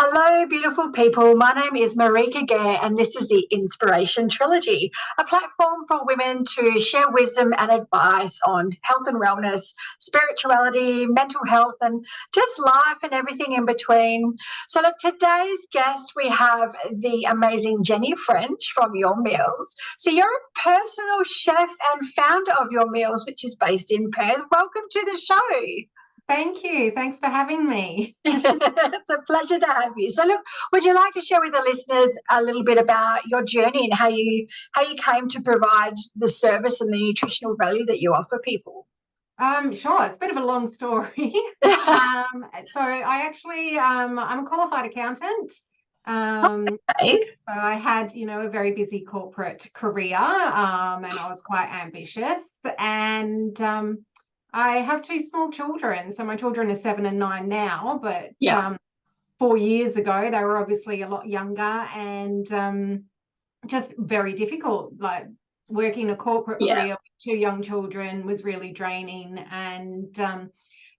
Hello, beautiful people. My name is Marika Gare, and this is the Inspiration Trilogy, a platform for women to share wisdom and advice on health and wellness, spirituality, mental health, and just life and everything in between. So, look, today's guest, we have the amazing Jenni French from Your Meals. So, you're a personal chef and founder of Your Meals, which is based in Perth. Welcome to the show. Thank you. Thanks for having me. It's a pleasure to have you. So, look, would you like to share with the listeners a little bit about your journey and how you came to provide the service and the nutritional value that you offer people? Sure. It's a bit of a long story. So I actually, I'm a qualified accountant. Okay. So I had, a very busy corporate career, and I was quite ambitious. And I have two small children. So my children are 7 and 9 now, but 4 years ago, they were obviously a lot younger and just very difficult. Like working a corporate career with 2 young children was really draining. And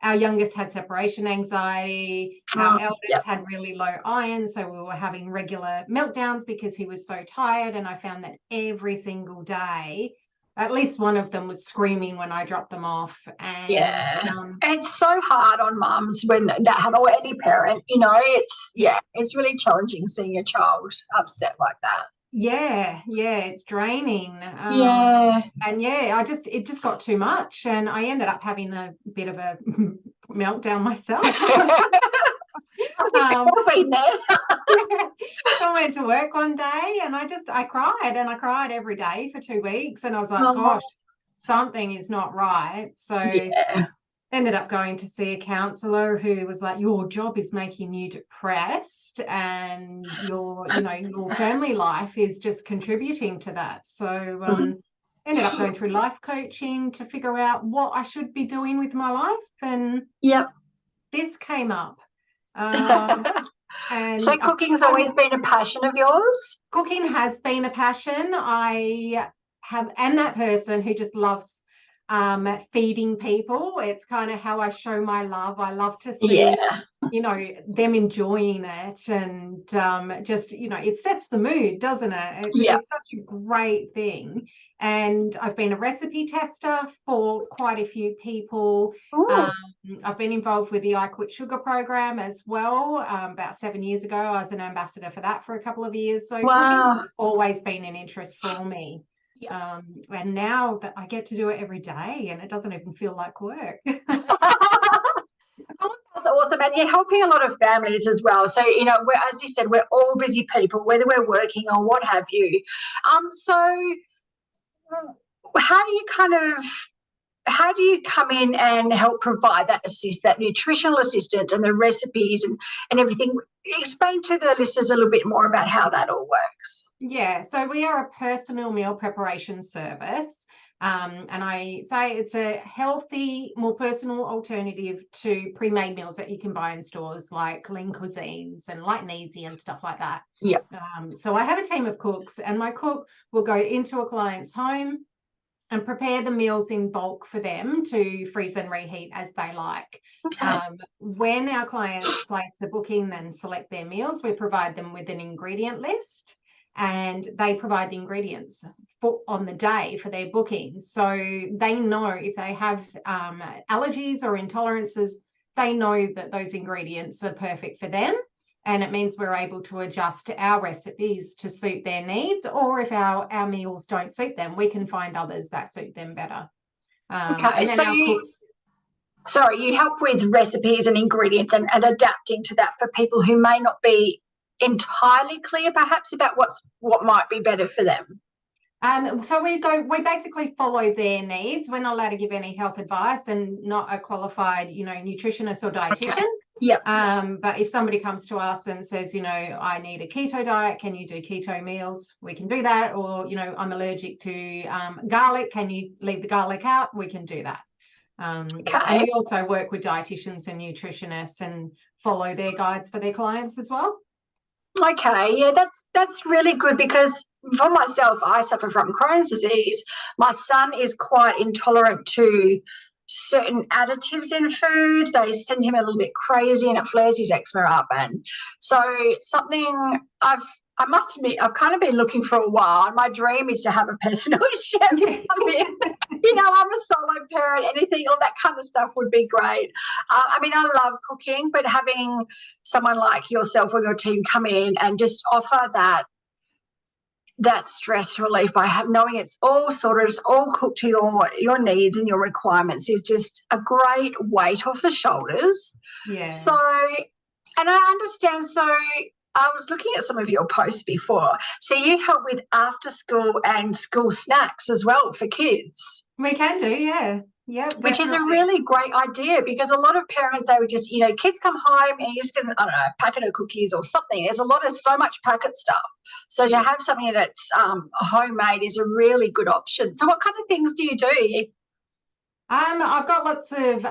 our youngest had separation anxiety. Our eldest had really low iron. So we were having regular meltdowns because he was so tired. And I found that every single day, at least one of them was screaming when I dropped them off. And it's so hard on mums when that happens, or any parent, it's really challenging seeing your child upset like that. It's draining. It just got too much, and I ended up having a bit of a meltdown myself. Been there. I went to work one day and I cried every day for 2 weeks, and I was like, gosh, something is not right. So ended up going to see a counsellor who was like, your job is making you depressed, and your family life is just contributing to that. So ended up going through life coaching to figure out what I should be doing with my life, and this came up. And so cooking's always been a passion of yours? Cooking has been a passion. I am that person who just loves feeding people. It's kind of how I show my love. I love to see them enjoying it, and it sets the mood, doesn't it? It's such a great thing. And I've been a recipe tester for quite a few people. I've been involved with the I Quit Sugar program as well. About 7 years ago, I was an ambassador for that for a couple of years. So cooking has always been an interest for me. And now that I get to do it every day, and it doesn't even feel like work. That's awesome. And you're helping a lot of families as well. So, as you said, we're all busy people, whether we're working or what have you. So how do you come in and help provide that nutritional assistance and the recipes and everything? Explain to the listeners a little bit more about how that all works. Yeah, so we are a personal meal preparation service. And I say it's a healthy, more personal alternative to pre-made meals that you can buy in stores like Lean Cuisines and Light and Easy and stuff like that. So I have a team of cooks, and my cook will go into a client's home and prepare the meals in bulk for them to freeze and reheat as they like. When our clients place a booking and select their meals, we provide them with an ingredient list, and they provide the ingredients on the day for their bookings. So they know if they have allergies or intolerances, they know that those ingredients are perfect for them. And it means we're able to adjust our recipes to suit their needs, or if our meals don't suit them, we can find others that suit them better. So you help with recipes and ingredients and adapting to that for people who may not be entirely clear perhaps about what might be better for them. So we basically follow their needs. We're not allowed to give any health advice, and not a qualified, nutritionist or dietitian. But if somebody comes to us and says, I need a keto diet, can you do keto meals? We can do that. Or, I'm allergic to garlic, can you leave the garlic out? We can do that. And we also work with dietitians and nutritionists and follow their guides for their clients as well. Okay, that's really good, because for myself, I suffer from Crohn's disease. My son is quite intolerant to certain additives in food. They send him a little bit crazy and it flares his eczema up. And so something I must admit, I've kind of been looking for a while, and my dream is to have a personal chef come in. I'm a solo parent, anything, all that kind of stuff would be great. I mean, I love cooking, but having someone like yourself or your team come in and just offer that stress relief by knowing it's all sorted, it's all cooked to your needs and your requirements is just a great weight off the shoulders. Yeah. So, and I understand, so I was looking at some of your posts before. So you help with after school and school snacks as well for kids. We can do, yeah. Yeah, which is a really great idea, because a lot of parents, they would just, kids come home and you just get, I don't know, a packet of cookies or something. There's so much packet stuff. So to have something that's homemade is a really good option. So what kind of things do you do? I've got lots of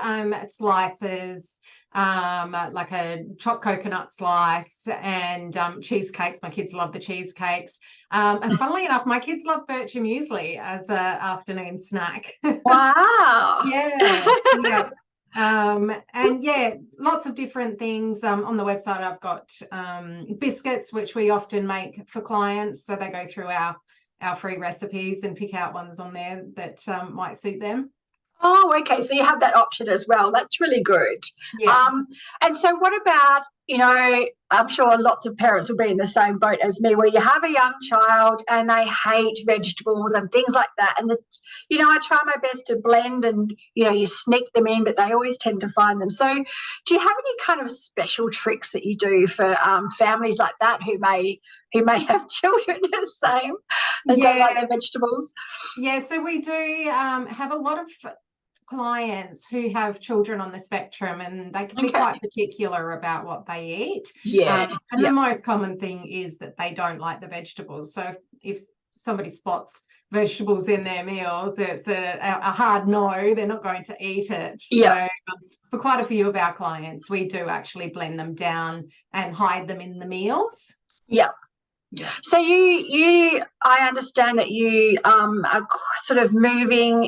slices, like a chopped coconut slice and cheesecakes. My kids love the cheesecakes. And funnily enough, my kids love bircher muesli as an afternoon snack. Wow. Yeah. And yeah, lots of different things. On the website, I've got biscuits, which we often make for clients. So they go through our free recipes and pick out ones on there that might suit them. Oh, okay. So you have that option as well. That's really good. Yeah. And so what about, I'm sure lots of parents will be in the same boat as me, where you have a young child and they hate vegetables and things like that. And, I try my best to blend and, you sneak them in, but they always tend to find them. So do you have any kind of special tricks that you do for families like that who may have children the same and don't like their vegetables? Yeah, so we do have a lot of clients who have children on the spectrum, and they can be quite particular about what they eat. And the most common thing is that they don't like the vegetables. So if somebody spots vegetables in their meals, it's a hard no, they're not going to eat it. So for quite a few of our clients, we do actually blend them down and hide them in the meals. Yeah. So I understand that you are sort of developing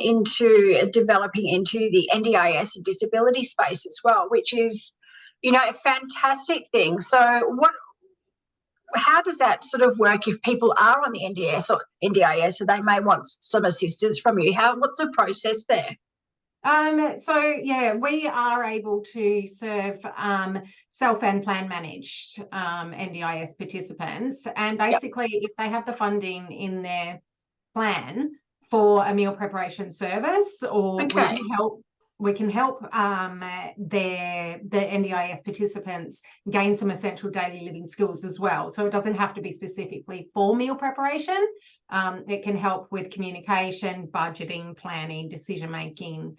into the NDIS and disability space as well, which is, a fantastic thing. So how does that sort of work if people are on the NDIS or NDIS and they may want some assistance from you? What's the process there? So yeah, we are able to serve self and plan managed NDIS participants, and basically if they have the funding in their plan for a meal preparation service, or we can help the NDIS participants gain some essential daily living skills as well. So it doesn't have to be specifically for meal preparation. It can help with communication, budgeting, planning, decision making,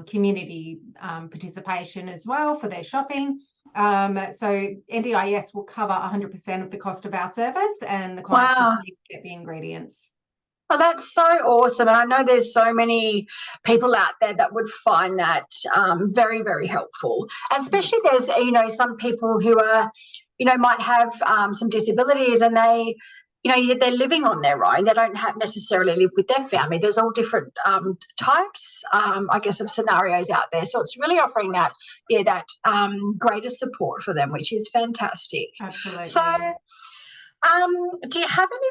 community participation as well for their shopping. So NDIS will cover 100% of the cost of our service, and the clients just need to get the ingredients. Well, that's so awesome. And I know there's so many people out there that would find that very, very helpful. And especially there's, some people who are, might have some disabilities, and they're living on their own. They don't necessarily live with their family. There's all different types, I guess, of scenarios out there. So it's really offering that greater support for them, which is fantastic. Absolutely. So, do you have any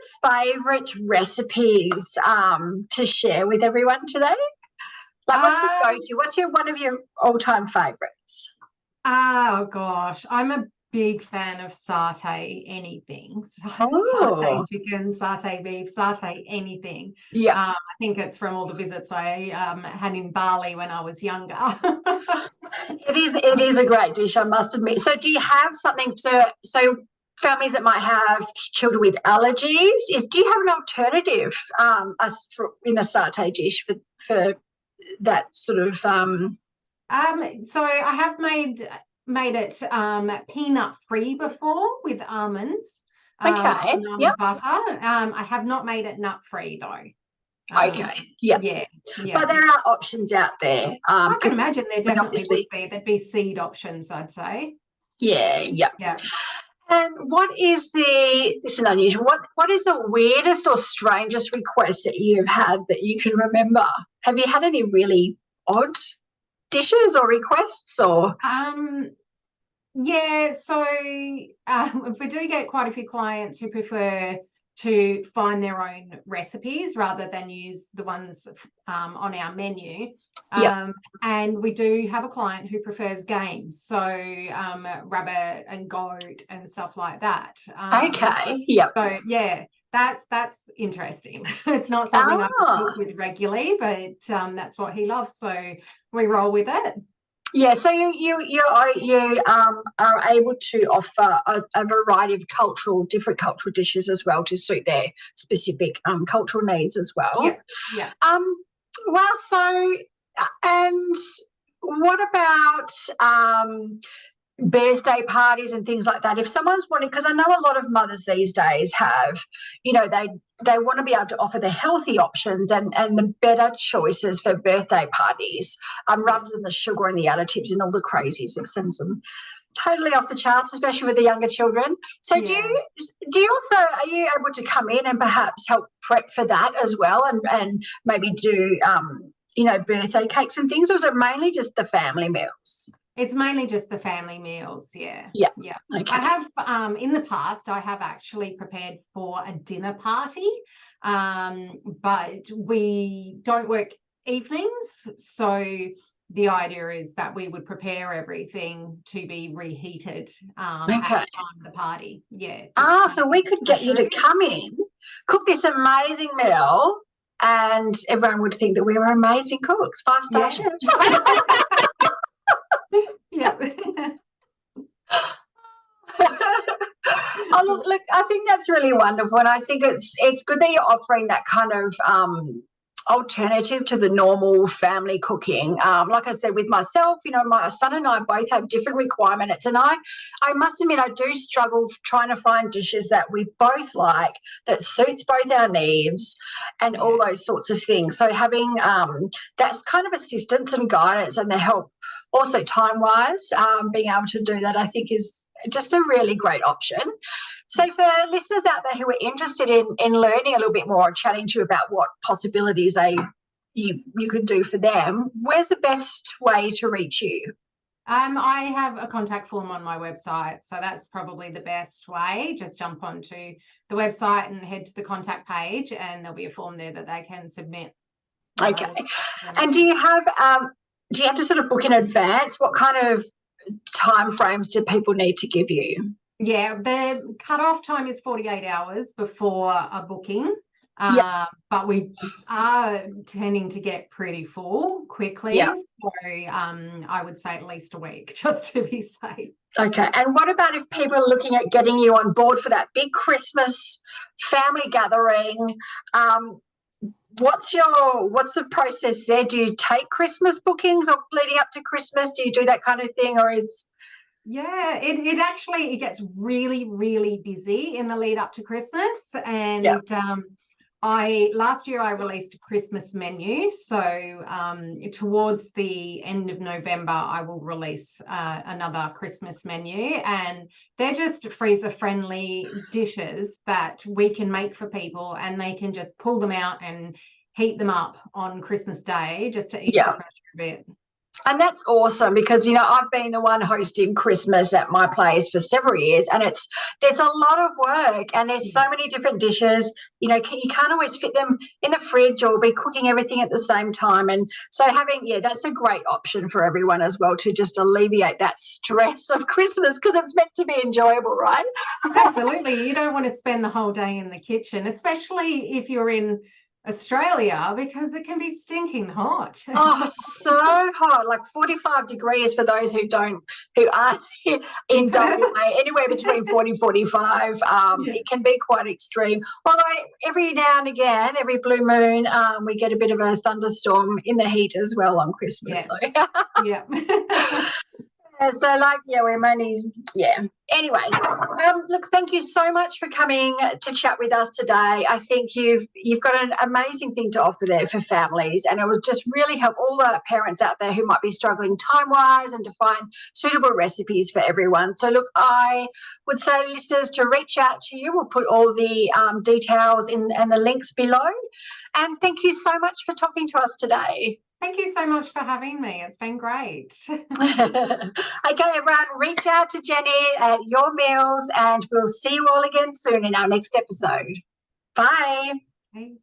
favourite recipes to share with everyone today? Like, what's the go-to? What's one of your all-time favourites? Oh gosh, I'm a big fan of satay anything. Satay chicken, satay beef, satay anything. I think it's from all the visits I had in Bali when I was younger. It is a great dish, I must admit. So do you have something so families that might have children with allergies, do you have an alternative in a satay dish for that sort of so I have made it peanut free before with almonds. Okay. Butter. I have not made it nut free though. Okay. Yeah. But there are options out there. I can imagine there definitely would be. There'd be seed options, I'd say. Yeah. And what is this is unusual. What is the weirdest or strangest request that you've had that you can remember? Have you had any really odd dishes or requests or? Yeah, so we do get quite a few clients who prefer to find their own recipes rather than use the ones on our menu. Yep. And we do have a client who prefers games, so rabbit and goat and stuff like that. Okay. Yep. So yeah, that's interesting. It's not something I Ah. cook with regularly, but that's what he loves, so we roll with it. Yeah, so you are able to offer a variety of different cultural dishes as well to suit their specific cultural needs as well. Yeah. Well, so and what about birthday parties and things like that? If someone's wanting, because I know a lot of mothers these days have, they want to be able to offer the healthy options and the better choices for birthday parties, rather than the sugar and the additives and all the crazies that sends them totally off the charts, especially with the younger children. So do you offer, are you able to come in and perhaps help prep for that as well, and maybe do birthday cakes and things, or is it mainly just the family meals? It's mainly just the family meals, yeah. Yeah. Okay. I have, in the past, I have actually prepared for a dinner party, but we don't work evenings, so the idea is that we would prepare everything to be reheated at the time of the party. Yeah. So we could get you to come in, cook this amazing meal, and everyone would think that we were amazing cooks, 5-star chefs. Yeah. Oh, look, I think that's really wonderful, and I think it's good that you're offering that kind of alternative to the normal family cooking. Like I said, with myself, my son and I both have different requirements, and I must admit I do struggle trying to find dishes that we both like, that suits both our needs and all those sorts of things. So having that's kind of assistance and guidance and the help, also time-wise, being able to do that, I think is just a really great option. So for listeners out there who are interested in learning a little bit more, chatting to you about what possibilities you could do for them, where's the best way to reach you? I have a contact form on my website, so that's probably the best way. Just jump onto the website and head to the contact page, and there'll be a form there that they can submit. Okay. And do you have to sort of book in advance? What kind of time frames do people need to give you? Yeah, the cut-off time is 48 hours before a booking, but we are tending to get pretty full quickly. So I would say at least a week, just to be safe. Okay. And what about if people are looking at getting you on board for that big Christmas family gathering? What's the process there? Do you take Christmas bookings or leading up to Christmas? Do you do that kind of thing, or is... Yeah, it actually gets really, really busy in the lead up to Christmas. And last year I released a Christmas menu. So towards the end of November, I will release another Christmas menu. And they're just freezer-friendly dishes that we can make for people, and they can just pull them out and heat them up on Christmas Day just to ease the pressure a bit. And that's awesome, because I've been the one hosting Christmas at my place for several years, and there's a lot of work, and there's so many different dishes. You can't always fit them in the fridge or be cooking everything at the same time. And so that's a great option for everyone as well, to just alleviate that stress of Christmas, because it's meant to be enjoyable, right? Absolutely. You don't want to spend the whole day in the kitchen, especially if you're in Australia, because it can be stinking hot. Oh, so hot, like 45 degrees for those who aren't in WA, anywhere between 40 and 45. It can be quite extreme. Although every now and again, every blue moon, we get a bit of a thunderstorm in the heat as well on Christmas. Yeah. So we're mainly, Anyway, look, thank you so much for coming to chat with us today. I think you've got an amazing thing to offer there for families, and it will just really help all the parents out there who might be struggling time-wise, and to find suitable recipes for everyone. So look, I would say listeners to reach out to you. We'll put all the details and the links below. And thank you so much for talking to us today. Thank you so much for having me. It's been great. Okay, everyone, reach out to Jenni at Your Meals, and we'll see you all again soon in our next episode. Bye. Okay.